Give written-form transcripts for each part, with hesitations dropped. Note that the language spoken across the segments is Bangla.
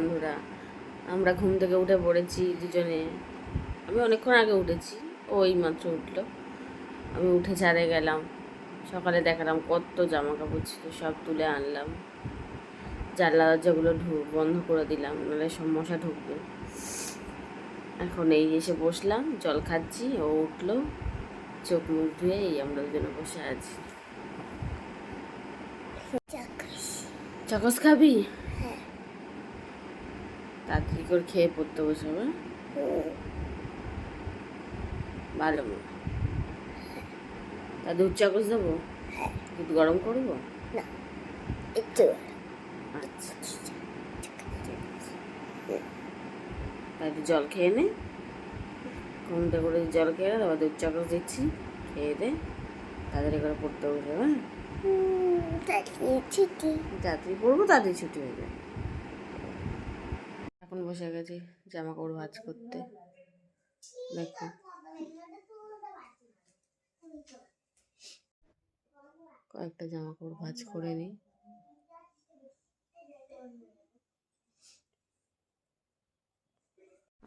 বন্ধুরা, আমরা ঘুম থেকে উঠে পড়েছি দুজনে। আমি অনেকক্ষণ আগে উঠেছি, ওই মাত্র উঠলো। আমি উঠে ছাদে গেলাম, সকালে দেখালাম কত জামা কাপড় ছিল, সব তুলে আনলাম। জানলা দরজাগুলো বন্ধ করে দিলাম, নাহলে সব মশা ঢুকবে। এখন এই এসে বসলাম, জল খাচ্ছি, ও উঠলো, চোখ মুখ ধুয়ে এই আমরা দুজনে বসে আছি। চাকস খাবি? তাড়াতাড়ি করে খেয়ে পড়তে বসবে। ভালো মা। তা দুধ চাকস দেবো? দুধ গরম করবো? একটু। আচ্ছা, তাহলে জল খেয়ে নে, ঘুমটা করে জল খেয়ে নে, তারপর দুধ চাকস দিচ্ছি, খেয়ে দে, তাড়াতাড়ি করে পড়তে বসবে। হ্যাঁ, তাড়াতাড়ি পড়বো, তাড়াতাড়ি ছুটি হয়ে যাবে। এখন বসে গেছি জামা কাপড় ভাঁজ করতে। দেখো কয়েকটা জামা কাপড় ভাঁজ করে নিই।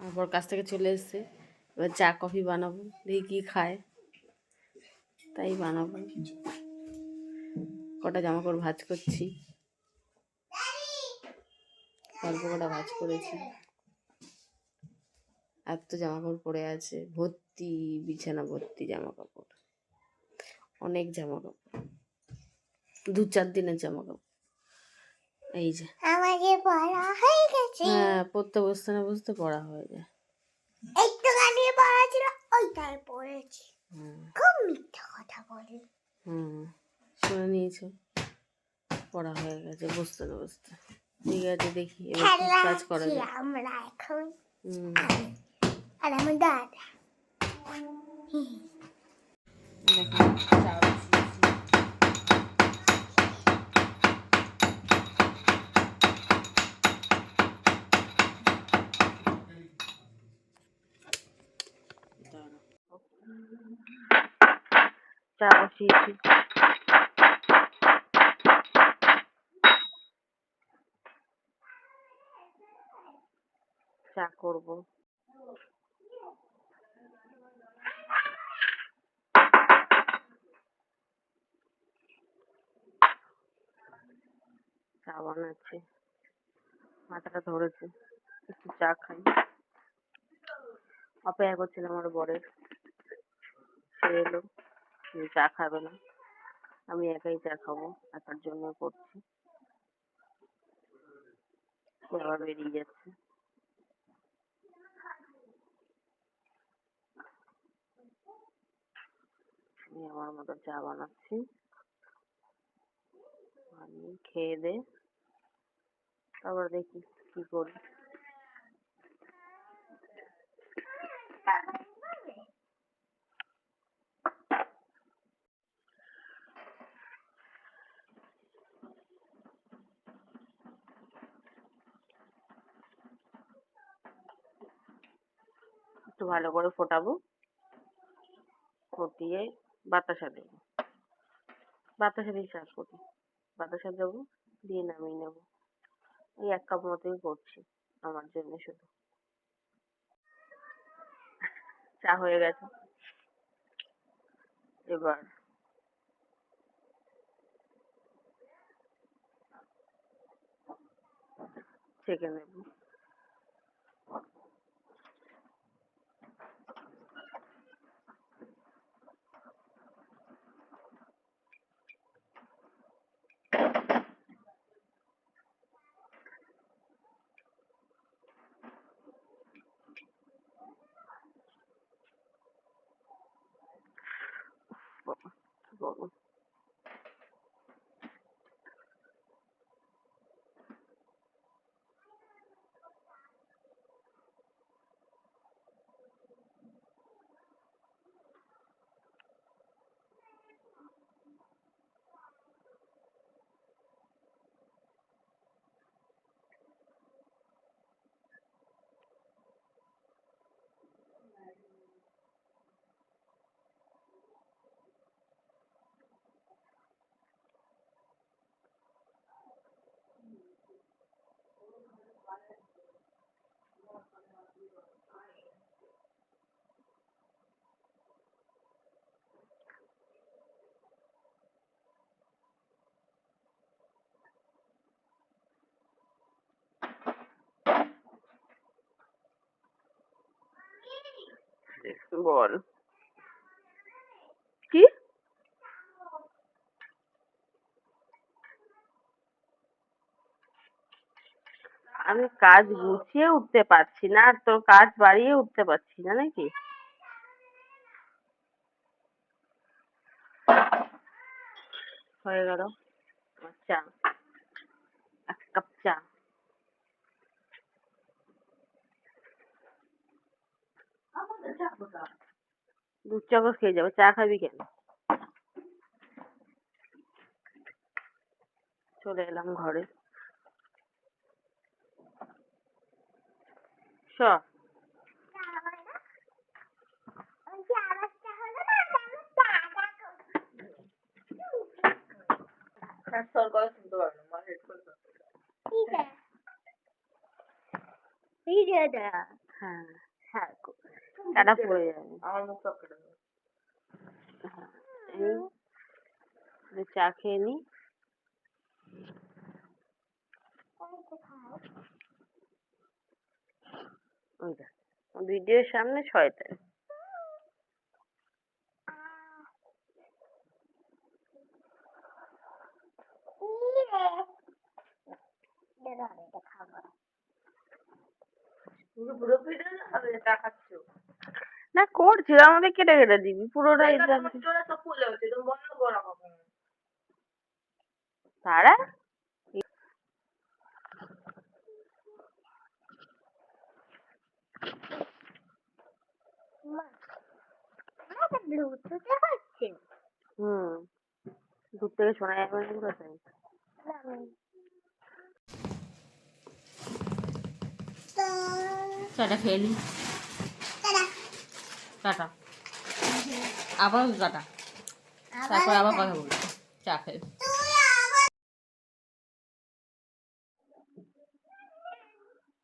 তারপর কাছ থেকে চলে এসছে, এবার চা কফি বানাবো, দেখি কি খায়, তাই বানাবো। কটা জামা কাপড় ভাঁজ করছি, অল্প কটা ভাঁজ করেছি। এত জামা কাপড় পরে আছে, ভর্তি বিছানা ভর্তি জামা কাপড়, অনেক জামা কাপড়, 2-4 দিনের জামা কাপড়। এই যে আমাদের পড়া হয়ে গেছে। হ্যাঁ, পড়তে বসতে না বসতে পড়া হয়ে যায়। একটুখানি পড়া ছিল, ওইটাই পড়েছি। খুব মিথ্যা কথা বলি। শুনে নিয়েছো, পড়া হয়ে গেছে বসতে না বসতে। ঠিক আছে, দেখি এবার কি কাজ করা যায়। আমরা এখন আর আমার দাদা দেখো চা বসিয়েছি। চা করবো। চা বানাচ্ছি, মাথাটা ধরেছে, একটু চা খাই। অপেক্ষা করছিলাম আমার বরের, সে এলো, সে চা খাবে না, আমি একাই চা খাবো, একার জন্য করছি। আবার বেরিয়ে যাচ্ছে। আমি আমার মতো চা বানাচ্ছি, আমি খেয়ে দে, তারপর দেখি কি করি। একটু ভালো করে ফোটাবো, ফুটিয়ে বাতাসা দেবো, বাতাসা দিয়ে চা করি, বাতাসা দেবো, দিয়ে নামিয়ে নেবো। এই 1 কাপ মতোই করছি আমার জন্য শুধু। চা হয়ে গেছে, এবার ছেঁকে নেবো। বাবা, কি গরম। বল কি? আমি কাজ গুছিয়ে উঠতে পারছি না, আর তোর কাজ বাড়িয়ে উঠতে পারছি না নাকি? হয়ে গেল আমার চা, 1 কাপ চা। দুধ চা করে খেয়ে যাবে, চা খাবি কেন? চলে এলাম ঘরে। স ওই যে আওয়াজটা হলো না, তেমন চা ঠিক আছে। ভিডিওটা হ্যাঁ, হ্যাঁ চাটা পড়ে যাবে। হ্যাঁ, এই চা খেয়ে নি। ওই দেখ, ভিডিওর সামনে শয়তান। না করছি, আমাদের কেটে কেটে দিবি পুরোটাই। তারা ব্লুটুথে হচ্ছে। দূর থেকে শোনা যাবে না পুরো তাই। চাটা খেয়ে নি। টাটা, আবার টাটা, তারপর আবার কথা বলবো চা খেয়ে।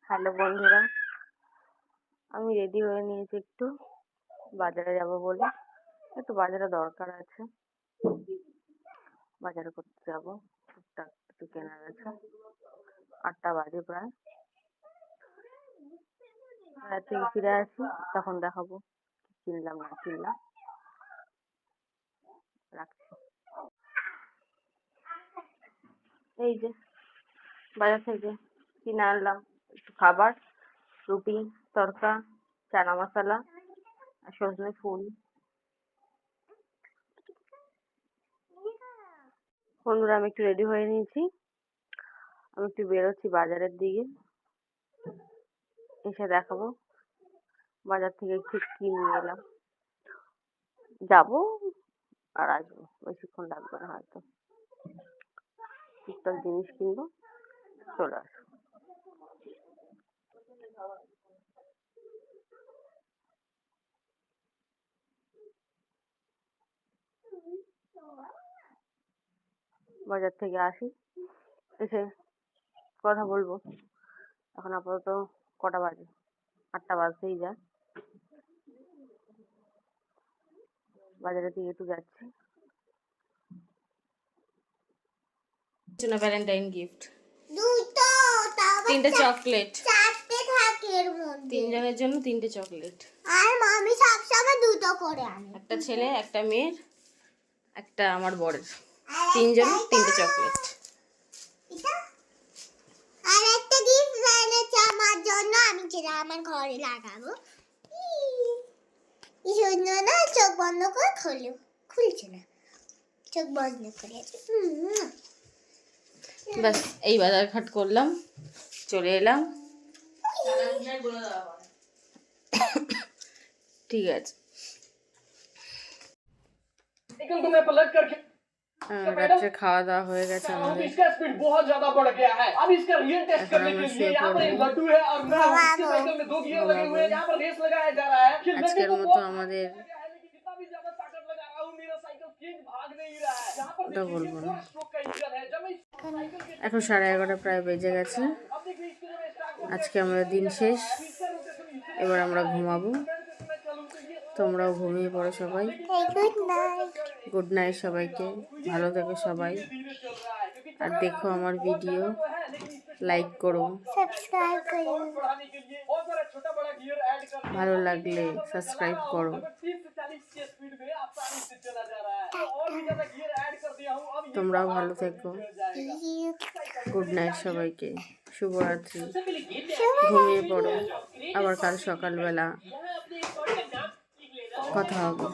হ্যালো বন্ধুরা, আমি রেডি হয়ে নিয়েছি, একটু বাজারে যাব বলে। একটু বাজারে দরকার আছে, বাজারে করতে যাবো, টুকটাক কিছু কেনার আছে। 8টা বাজে প্রায়। বাজার থেকে ফিরে আসি, তখন দেখাবো কি কিনলাম না কিনলাম। রাখছি। এই যে বাজার থেকে কিনে আনলাম একটু খাবার, রুটি, তড়কা, চানা মশলা আর সজনে ফুল। বন্ধুরা, আমি একটু রেডি হয়ে নিয়েছি, আমি একটু বেরোচ্ছি বাজারের দিকে, এসে দেখাবো বাজার থেকে ঠিক কি নিয়ে এলাম। যাবো আর আসবো, বেশিক্ষণ লাগবে না হয়তো। টুকটাক জিনিস কিনবো, চলে আসবো। বাজার থেকে আসি, এসে কথা বলবো। এখন আপাতত কটা বাজে? 8টা বাজতেই যায়। বাজারের দিকে একটু যাচ্ছি। ভ্যালেন্টাইন গিফট দুটো, তাও আবার 3টে চকলেট, 4টে থাকে এর মধ্যে। 3 জনের জন্য 3টে চকলেট। আর মামি সবসময় দুটো করে আনে। একটা ছেলে, একটা মেয়ের, একটা আমার বরের। আর 3 জন একটা 3টে চকলেট। এটা আর একটা গিফট এনেছে আমার জন্য, আমি যেটা আমার ঘরে লাগাবো। এই জন্য না, চোখ বন্ধ করে খুলছে না, চোখ বন্ধ করে আছে। ব্যাস, এই বাজার ঘাট করলাম, চলে এলাম। ঠিক আছে। রাত্রে খাওয়া দাওয়া হয়ে গেছে আমাদের, इसका स्पीड बहुत ज्यादा बढ़ गया है। अब इसका रियल टेस्ट এখন करने আমরা के लिए শুয়ে यहाँ पर एक পড়বো। लड्डू है और मैं हूँ। इसके साइकिल में 2 गियर लगे हुए हैं, जहाँ पर रेस लगाया जा रहा है कि लड्डू আজকের को মতো बहुत আমাদের लगा है, लेकिन जितना भी ज्यादा ताकत लगा रहा हूँ, मेरा साइकिल तेज भाग नहीं रहा है। यहाँ पर ওটা देखिए বলবো ये না। 4 स्ट्रोक का इंजन है। जब मैं इस साइकिल के এখন 11:30 প্রায় বেজে গেছে। अब देखिए इसको जब मैं स्टार्ट আজকে আমাদের দিन শেষ। इसका रोटेशन इससे এবার আমরা ঘুমাবো, তোমরাও ঘুমিয়ে পড়ো সবাই। Good night. গুড নাইট সবাইকে, ভালো থেকো সবাই। আর দেখো আমার ভিডিও, লাইক করো, সাবস্ক্রাইব করুন। बढ़ाने के लिए बहुत सारा छोटा बड़ा गियर ऐड कर दिया। ভালো লাগলে সাবস্ক্রাইব করো। अगर 30 से 40 की स्पीड में आसानी से चला जा रहा है, तो और भी ज्यादा गियर ऐड कर दिया हूँ। अब ये তোমরাও ভালো থেকো। जाएगा। গুড নাইট সবাইকে, শুভরাত্রি। ঘুমিয়ে পড়ো, আবার কাল সকালবেলা কথা হবে।